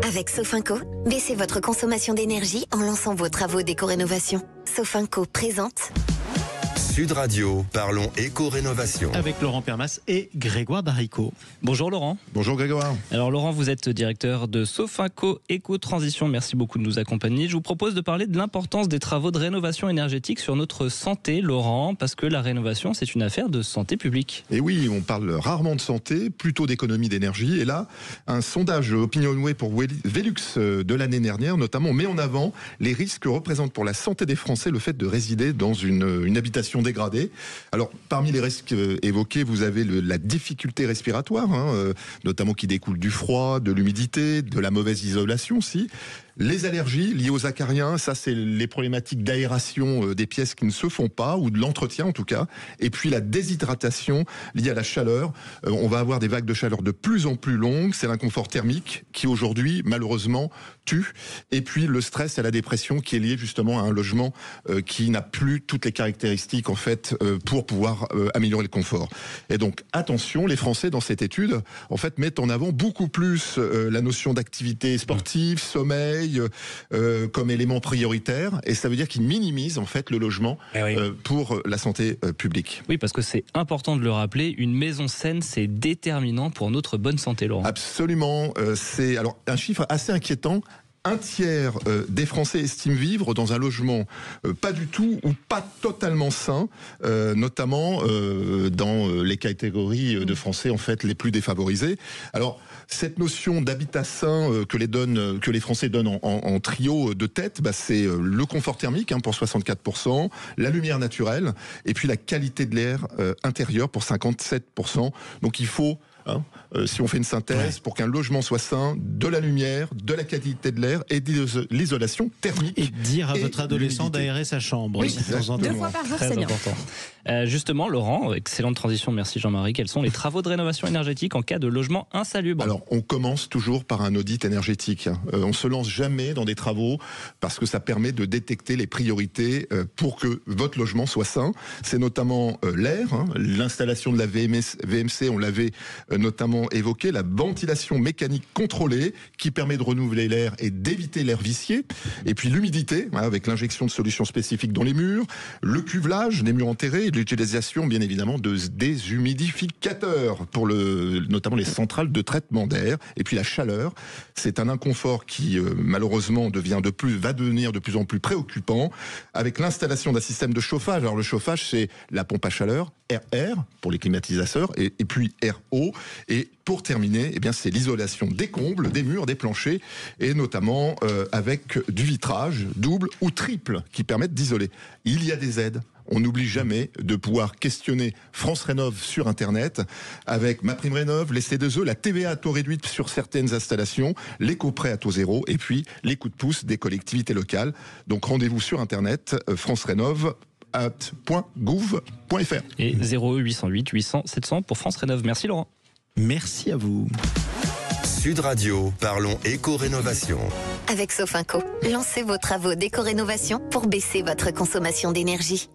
Avec Sofinco, baissez votre consommation d'énergie en lançant vos travaux d'éco-rénovation. Sofinco présente Sud Radio, parlons éco-rénovation. Avec Laurent Permas et Grégoire Darico. Bonjour Laurent. Bonjour Grégoire. Alors Laurent, vous êtes directeur de Sofinco Éco-Transition. Merci beaucoup de nous accompagner. Je vous propose de parler de l'importance des travaux de rénovation énergétique sur notre santé, Laurent, parce que la rénovation, c'est une affaire de santé publique. Et oui, on parle rarement de santé, plutôt d'économie d'énergie. Et là, un sondage Opinionway pour Velux de l'année dernière, notamment, met en avant les risques que représente pour la santé des Français le fait de résider dans une habitation dégradée. Alors, parmi les risques évoqués, vous avez la difficulté respiratoire, notamment qui découle du froid, de l'humidité, de la mauvaise isolation aussi. Les allergies liées aux acariens, ça c'est les problématiques d'aération des pièces qui ne se font pas, ou de l'entretien en tout cas. Et puis la déshydratation liée à la chaleur. On va avoir des vagues de chaleur de plus en plus longues. C'est l'inconfort thermique qui aujourd'hui malheureusement tue. Et puis le stress et la dépression qui est lié justement à un logement qui n'a plus toutes les caractéristiques en fait pour pouvoir améliorer le confort. Et donc attention, les Français dans cette étude en fait mettent en avant beaucoup plus la notion d'activité sportive, sommeil, comme élément prioritaire, et ça veut dire qu'ils minimisent en fait le logement pour la santé publique. Oui, parce que c'est important de le rappeler, une maison saine, c'est déterminant pour notre bonne santé, Laurent. Absolument, c'est alors un chiffre assez inquiétant. Un tiers des Français estiment vivre dans un logement pas du tout ou pas totalement sain, notamment dans les catégories de Français en fait les plus défavorisés. Alors cette notion d'habitat sain que les Français donnent en trio de tête, c'est le confort thermique pour 64%, la lumière naturelle et puis la qualité de l'air intérieur pour 57%. Donc il faut si on fait une synthèse, pour qu'un logement soit sain, de la lumière, de la qualité de l'air et de l'isolation thermique. Et dire à votre adolescent d'aérer sa chambre. Oui, 2 fois par jour, c'est bien. Justement, Laurent, excellente transition, merci Jean-Marie. Quels sont les travaux de rénovation énergétique en cas de logement insalubre ? Alors, on commence toujours par un audit énergétique. On se lance jamais dans des travaux parce que ça permet de détecter les priorités pour que votre logement soit sain. C'est notamment l'air, l'installation de la VMC, on l'avait notamment évoqué, la ventilation mécanique contrôlée qui permet de renouveler l'air et d'éviter l'air vicié. Et puis l'humidité, avec l'injection de solutions spécifiques dans les murs, le cuvelage des murs enterrés et l'utilisation bien évidemment de déshumidificateurs pour notamment les centrales de traitement d'air. Et puis la chaleur, c'est un inconfort qui malheureusement va devenir de plus en plus préoccupant avec l'installation d'un système de chauffage. Alors le chauffage, c'est la pompe à chaleur, RR pour les climatisateurs et puis RO. Et pour terminer, c'est l'isolation des combles, des murs, des planchers et notamment avec du vitrage double ou triple qui permettent d'isoler. Il y a des aides. On n'oublie jamais de pouvoir questionner France Rénov sur Internet avec MaPrimeRénov, les C2E, la TVA à taux réduit sur certaines installations, l'éco-prêt à taux zéro et puis les coups de pouce des collectivités locales. Donc rendez-vous sur Internet, France Rénov. .gouv.fr et 01 808 800 700 pour France Rénov. Merci Laurent. Merci à vous. Sud Radio, parlons éco-rénovation. avec Sofinco. Lancez vos travaux d'éco-rénovation pour baisser votre consommation d'énergie.